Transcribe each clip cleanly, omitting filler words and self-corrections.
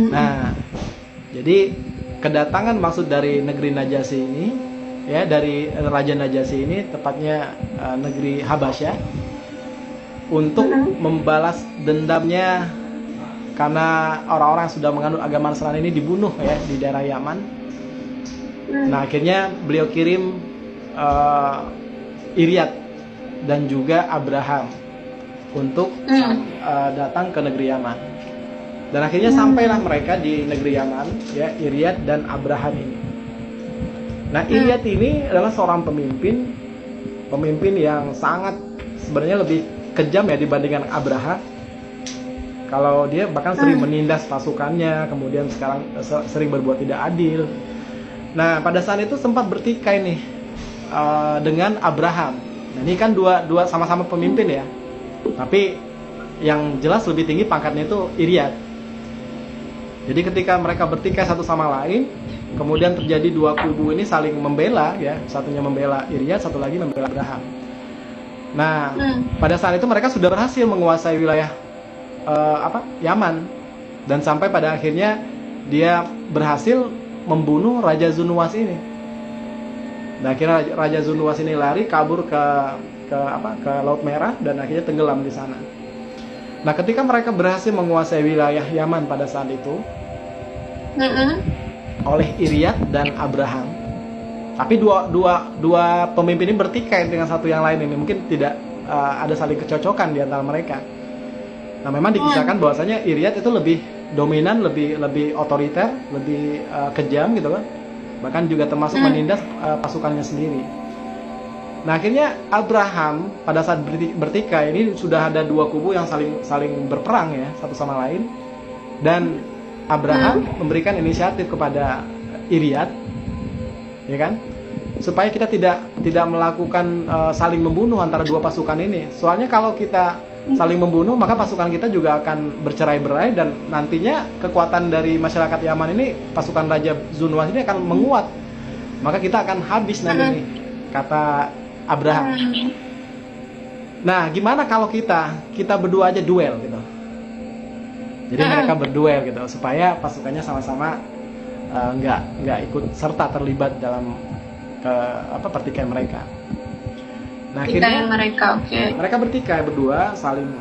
Nah, jadi kedatangan maksud dari negeri Najasyi ini, ya, dari Raja Najasyi ini, tepatnya negeri Habasyah, untuk membalas dendamnya karena orang-orang yang sudah menganut agama Nasrani ini dibunuh, ya, di daerah Yaman. Nah, akhirnya beliau kirim Iryad dan juga Abraham untuk datang ke negeri Yaman. Dan akhirnya sampailah mereka di negeri Yaman, ya, Iryad dan Abraham ini. Nah, Iryad ini adalah seorang pemimpin yang sangat sebenarnya lebih kejam, ya, dibandingkan Abraham. Kalau dia bahkan sering menindas pasukannya, kemudian sekarang sering berbuat tidak adil. Nah, pada saat itu sempat bertikai nih dengan Abraham. Nah, ini kan dua sama-sama pemimpin, ya. Tapi yang jelas lebih tinggi pangkatnya itu Iryad. Jadi ketika mereka bertikai satu sama lain, kemudian terjadi dua kubu ini saling membela, ya. Satunya membela Iryad, satu lagi membela Abraham. Nah, pada saat itu mereka sudah berhasil menguasai wilayah Yaman, dan sampai pada akhirnya dia berhasil membunuh Raja Zunwas ini. Nah, akhirnya Raja Zunwas ini lari kabur ke Laut Merah dan akhirnya tenggelam di sana. Nah, ketika mereka berhasil menguasai wilayah Yaman pada saat itu oleh Iryad dan Abraham, tapi dua pemimpin ini bertikai dengan satu yang lain ini, mungkin tidak ada saling kecocokan di antara mereka. Nah, memang dikisahkan bahwasanya Iryad itu lebih dominan, lebih otoriter, lebih kejam gitu kan. Bahkan juga termasuk menindas pasukannya sendiri. Nah, akhirnya Abraham pada saat bertikai ini sudah ada dua kubu yang saling berperang, ya, satu sama lain. Dan Abraham memberikan inisiatif kepada Iryad, ya kan, supaya kita tidak melakukan saling membunuh antara dua pasukan ini. Soalnya kalau kita saling membunuh, maka pasukan kita juga akan bercerai-berai, dan nantinya kekuatan dari masyarakat Yaman ini, pasukan Raja Zunwas ini akan menguat. Maka kita akan habis nanti nih, kata Abraham. Nah, gimana kalau kita berdua aja duel gitu. Jadi mereka berduel gitu, supaya pasukannya sama-sama nggak ikut serta terlibat dalam pertikaian mereka. Nah, akhirnya mereka bertikai berdua, saling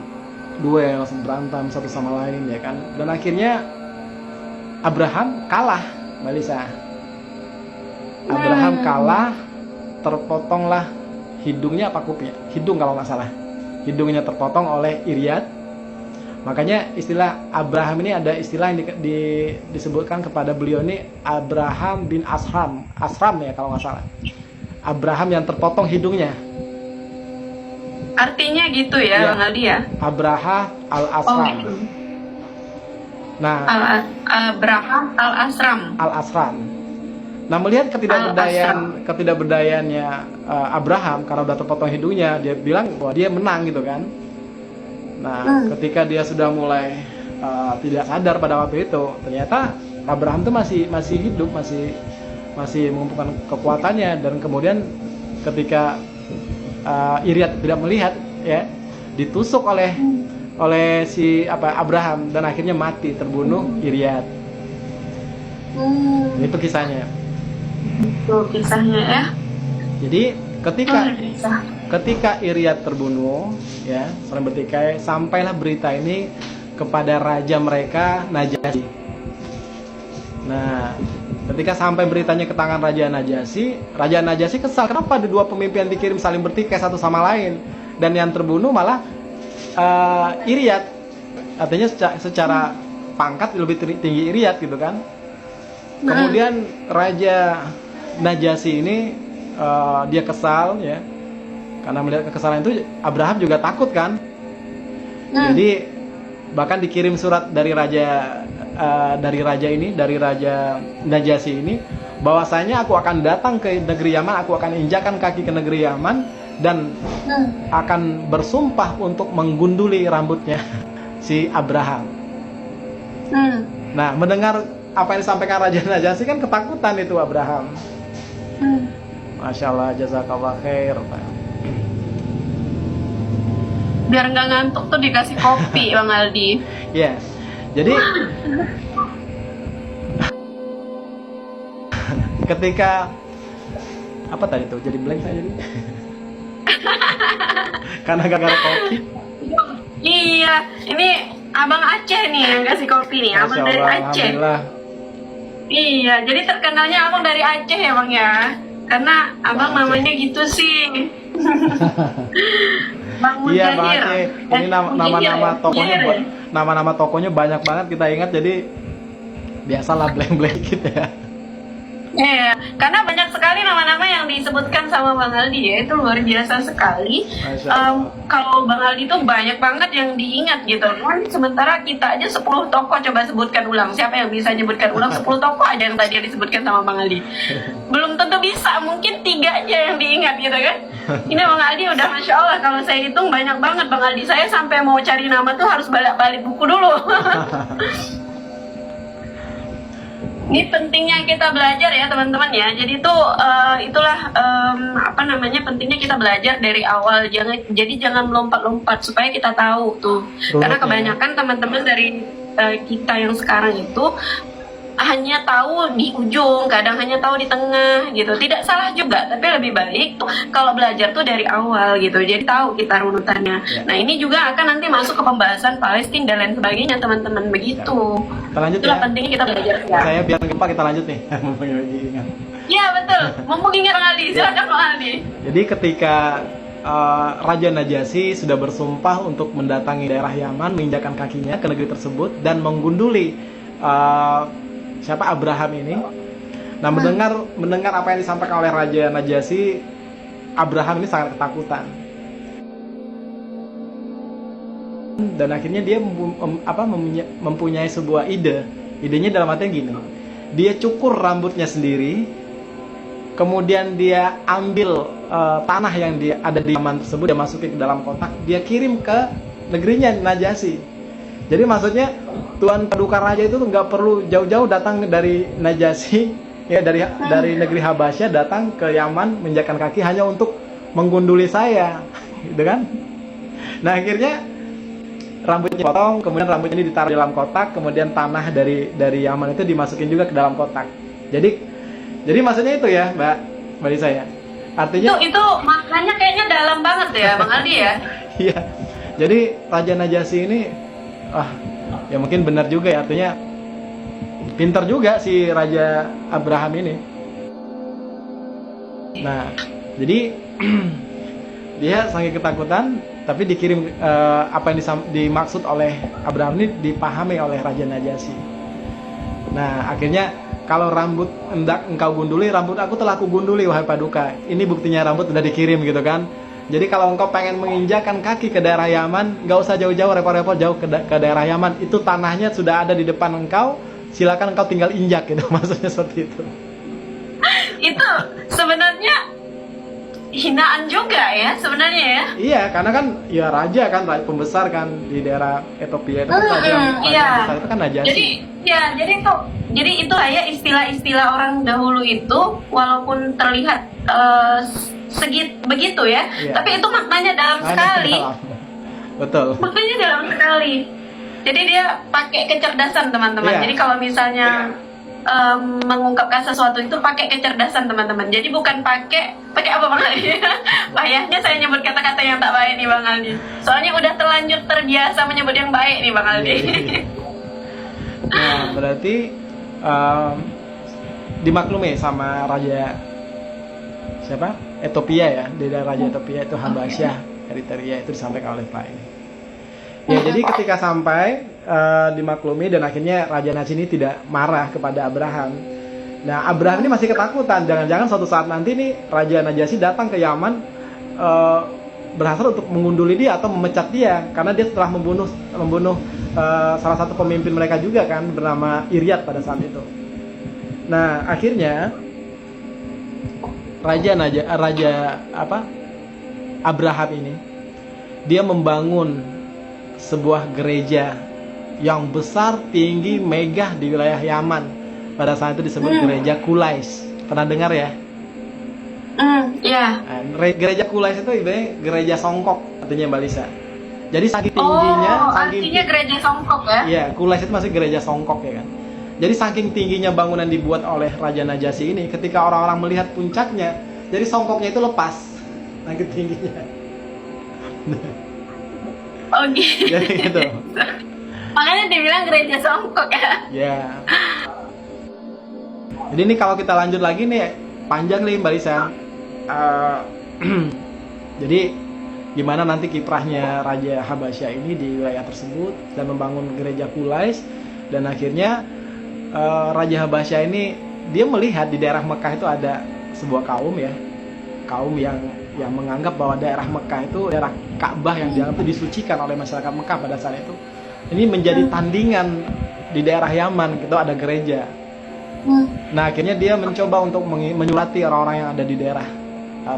duel, berantem satu sama lain, ya kan. Dan akhirnya Abraham kalah, Mbak Lisa. Abraham kalah, terpotonglah hidungnya apa kupingnya? Hidung kalau nggak salah. Hidungnya terpotong oleh Iryad. Makanya istilah Abraham ini ada istilah yang disebutkan kepada beliau ini Abraham bin Ashram ya kalau nggak salah. Abraham yang terpotong hidungnya. Artinya gitu ya, Bang Aldi ya? Abraham al-Asram. Gitu. Nah, Abraham al-Asram. Nah, melihat ketidakberdayaannya Abraham karena udah terpotong hidungnya, dia bilang bahwa dia menang gitu kan. Nah, ketika dia sudah mulai tidak sadar pada waktu itu, ternyata Abraham tuh masih hidup, masih mengumpulkan kekuatannya, dan kemudian ketika Iryad tidak melihat, ya, ditusuk oleh si Abraham, dan akhirnya mati, terbunuh Iryad. Itu kisahnya. Itu kisahnya, ya. Jadi ketika Iryad terbunuh, ya, saling bertikai, sampailah berita ini kepada raja mereka Najasyi. Nah, ketika sampai beritanya ke tangan Raja Najasyi kesal, kenapa ada dua pemimpin yang dikirim saling bertikai satu sama lain, dan yang terbunuh malah Iryad. Artinya secara pangkat lebih tinggi Iryad gitu kan. Kemudian Raja Najasyi ini dia kesal, ya, karena melihat kekesalan itu. Abraham juga takut kan. Jadi bahkan dikirim surat dari Raja Najasyi ini, bahwasanya aku akan datang ke negeri Yaman, aku akan injakan kaki ke negeri Yaman, dan akan bersumpah untuk menggunduli rambutnya si Abraham. Nah, mendengar apa yang disampaikan Raja Najasyi kan ketakutan itu Abraham. Masya Allah, jazakallah khair. Biar nggak ngantuk tuh dikasih kopi, Bang Aldi. Ya, Jadi ketika apa tadi tuh, jadi blank saya jadi karena gara-gara kopi. Iya, ini Abang Aceh nih yang kasih kopi nih, Abang Masya dari Allah, Aceh. alhamdulillah. Iya, jadi terkenalnya Abang dari Aceh ya Bang ya, karena Abang Aceh. namanya gitu sih. Bang Iya, Bang Mujahir. Aceh. Ini nama-nama tokonya Mujahir ya? nama-nama tokonya banyak banget kita ingat, jadi biasalah blank-blank gitu ya. Iya, karena banyak sekali nama-nama yang disebutkan sama Bang Aldi ya, itu luar biasa sekali. Masya Allah. Kalau Bang Aldi tuh banyak banget yang diingat gitu kan, sementara kita aja 10 tokoh coba sebutkan ulang. Siapa yang bisa nyebutkan ulang 10 tokoh aja yang tadi disebutkan sama Bang Aldi? Belum tentu bisa, mungkin 3 aja yang diingat gitu kan. Ini Bang Aldi udah Masya Allah, kalau saya hitung banyak banget Bang Aldi. Saya sampai mau cari nama tuh harus balik-balik buku dulu. Ini pentingnya kita belajar ya teman-teman ya. Jadi tuh itulah apa namanya, pentingnya kita belajar dari awal. Jangan melompat-lompat supaya kita tahu tuh. Karena kebanyakan teman-teman dari kita yang sekarang itu hanya tahu di ujung, kadang hanya tahu di tengah gitu. Tidak salah juga, tapi lebih baik tuh kalau belajar tuh dari awal gitu. Jadi tahu kita runutannya. Ya. Nah, ini juga akan nanti masuk ke pembahasan Palestina dan lain sebagainya teman-teman, begitu. Kita lanjut Itulah ya. pentingnya kita belajar ya. Saya biar lupa, kita lanjut nih. Mumpung lagi ingat. Iya betul. Mumpung ingat Bang Aldi, silakan Bang Aldi. Jadi ketika Raja Najasyi sudah bersumpah untuk mendatangi daerah Yaman, menginjakkan kakinya ke negeri tersebut dan menggunduli siapa, Abraham ini. Nah, mendengar apa yang disampaikan oleh Raja Najasyi, Abraham ini sangat ketakutan. Dan akhirnya dia mempunyai sebuah ide. Idenya dalam artinya gini. Dia cukur rambutnya sendiri, kemudian dia ambil tanah yang ada di Yaman tersebut, dia masukin ke dalam kotak, dia kirim ke negerinya Najasyi. Jadi maksudnya Tuan Paduka Raja itu nggak perlu jauh-jauh datang dari Najasyi, ya dari negeri Habasyah datang ke Yaman menginjakkan kaki hanya untuk menggunduli saya, gitu kan? Nah, akhirnya rambutnya potong, kemudian rambutnya ini ditaruh dalam kotak, kemudian tanah dari Yaman itu dimasukin juga ke dalam kotak. Jadi maksudnya itu ya, Mbak Lisa ya. Artinya itu maknanya kayaknya dalam banget ya Bang Aldi ya. Iya. Jadi Raja Najasyi ini ya mungkin benar juga ya, artinya pintar juga si Raja Abraham ini. Nah, jadi dia saking ketakutan, tapi dikirim apa yang dimaksud oleh Abraham ini dipahami oleh Raja Najasyi. Nah, akhirnya kalau rambut hendak engkau gunduli, rambut aku telah aku gunduli wahai Paduka. Ini buktinya rambut sudah dikirim gitu kan. Jadi kalau engkau pengen menginjakkan kaki ke daerah Yaman, nggak usah jauh-jauh, repot-repot jauh ke daerah Yaman. Itu tanahnya sudah ada di depan engkau, silakan engkau tinggal injak gitu. Maksudnya seperti itu. Itu sebenarnya hinaan juga ya sebenarnya ya. Iya, karena kan ya raja kan, pembesar kan di daerah Ethiopia itu kan raja besar itu kan Najasyi. Jadi itu ya istilah-istilah orang dahulu itu walaupun terlihat begitu ya, tapi itu maknanya dalam sekali. Betul. Maknanya dalam sekali. Jadi dia pakai kecerdasan teman-teman. Jadi kalau misalnya mengungkapkan sesuatu itu pakai kecerdasan teman-teman. Jadi bukan pakai apa Bang Aldi? Payahnya saya nyebut kata-kata yang tak baik nih Bang Aldi. Soalnya udah terlanjur terbiasa menyebut yang baik nih Bang Aldi. Nah, berarti dimaklumi sama Raja siapa? Ethiopia ya, di daerah Raja Ethiopia itu Habasyah, Eritrea, itu disampaikan oleh Pak ini. Ya, jadi ketika sampai dimaklumi dan akhirnya Raja Najasyi ini tidak marah kepada Abraham. Nah, Abraham ini masih ketakutan, jangan-jangan suatu saat nanti nih Raja Najasyi datang ke Yaman berhasil untuk mengunduli dia atau memecat dia karena dia telah membunuh salah satu pemimpin mereka juga kan, bernama Iryat pada saat itu. Nah, akhirnya Abraham ini dia membangun sebuah gereja yang besar, tinggi, megah di wilayah Yaman. Pada saat itu disebut gereja Qulais. Pernah dengar ya? Iya. Gereja Qulais itu ibaratnya gereja songkok, artinya Mbak Lisa. Jadi saking tingginya, artinya gereja Songkok ya? Iya, Quraisy itu masih gereja Songkok ya kan. Jadi saking tingginya bangunan dibuat oleh Raja Najasyi ini, ketika orang-orang melihat puncaknya, jadi Songkoknya itu lepas, saking tingginya. Oh gitu. Jadi gitu. Makanya dibilang gereja Songkok ya? Ya. Jadi ini kalau kita lanjut lagi nih, panjang nih Mbak Lisa. Jadi gimana nanti kiprahnya Raja Habasyah ini di wilayah tersebut dan membangun gereja Quraisy, dan akhirnya Raja Habasyah ini dia melihat di daerah Mekah itu ada sebuah kaum ya, kaum yang menganggap bahwa daerah Mekah itu daerah Ka'bah yang dianggap itu disucikan oleh masyarakat Mekah pada saat itu. Ini menjadi tandingan di daerah Yaman, itu ada gereja. Nah akhirnya dia mencoba untuk menyurati orang-orang yang ada di daerah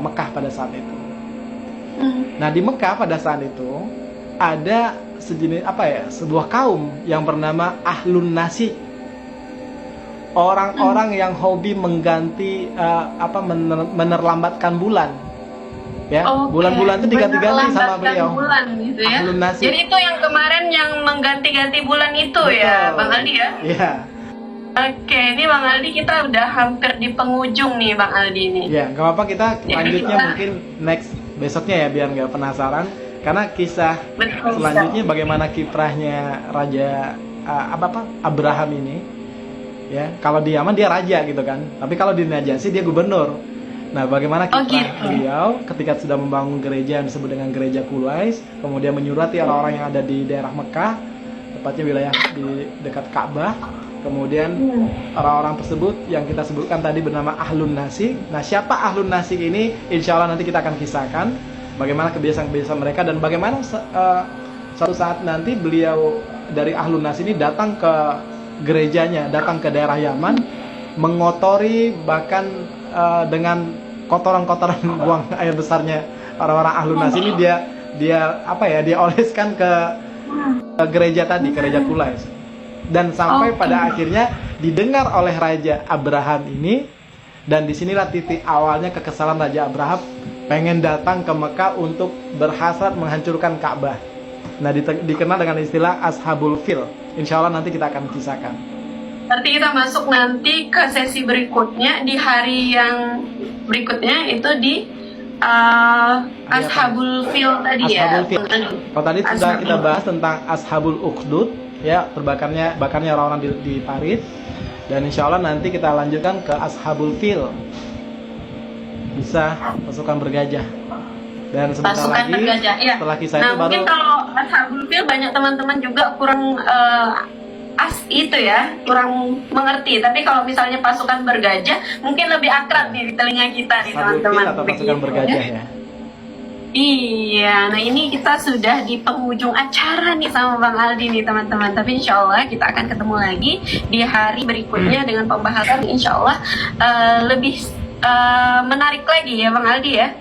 Mekah pada saat itu. Nah di Mekah pada saat itu ada sejenis sebuah kaum yang bernama Ahlun Nasi. Orang-orang yang hobi mengganti menerlambatkan bulan. Ya, bulan-bulan itu diganti-ganti sama beliau. Bulan gitu ya. Ahlun Nasi. Jadi itu yang kemarin yang mengganti-ganti bulan itu. Betul. Ya, Bang Aldi ya? Iya. Oke, ini Bang Aldi kita udah hampir di penghujung nih Bang Aldi nih. Ya, nggak apa-apa, kita lanjutnya mungkin next besoknya ya, biar nggak penasaran. Karena kisah selanjutnya bagaimana kiprahnya Raja Abraham ini. Ya, kalau di Yaman dia raja gitu kan. Tapi kalau di Najasyi dia gubernur. Nah, bagaimana kiprah beliau ketika sudah membangun gereja yang disebut dengan gereja Quraisy, kemudian menyurati orang-orang yang ada di daerah Mekah, tepatnya wilayah di dekat Ka'bah. Kemudian orang-orang tersebut yang kita sebutkan tadi bernama Ahlun Nasi. Nah, siapa Ahlun Nasi ini? Insya Allah nanti kita akan kisahkan bagaimana kebiasaan-kebiasaan mereka dan bagaimana suatu saat nanti beliau dari Ahlun Nasi ini datang ke gerejanya, datang ke daerah Yaman, mengotori bahkan dengan kotoran-kotoran buang air besarnya orang-orang Ahlun Nasi ini dia oleskan ke gereja tadi, gereja Quraisy. Dan sampai pada akhirnya didengar oleh Raja Abraham ini, dan disinilah titik awalnya kekesalan Raja Abraham pengen datang ke Mekah untuk berhasrat menghancurkan Ka'bah. Nah, dikenal dengan istilah Ashabul Fil. Insya Allah nanti kita akan kisahkan. Berarti kita masuk nanti ke sesi berikutnya di hari yang berikutnya itu di Ashabul Fil tadi ya. Ashabul Fil. Kalau tadi sudah kita bahas tentang Ashabul Ukhdud, ya, bakarnya orang-orang di Parit. Dan insya Allah nanti kita lanjutkan ke Ashabul Fil, bisa pasukan bergajah. Dan sebentar lagi bergajah, ya. Setelah kisah itu baru. Mungkin kalau Ashabul Fil banyak teman-teman juga kurang kurang mengerti. Tapi kalau misalnya pasukan bergajah mungkin lebih akrab nih di telinga kita nih teman-teman. Atau pasukan bergajah ya. Iya, nah ini kita sudah di penghujung acara nih sama Bang Aldi nih teman-teman. Tapi insya Allah kita akan ketemu lagi di hari berikutnya dengan pembahasan insya Allah lebih menarik lagi ya Bang Aldi ya.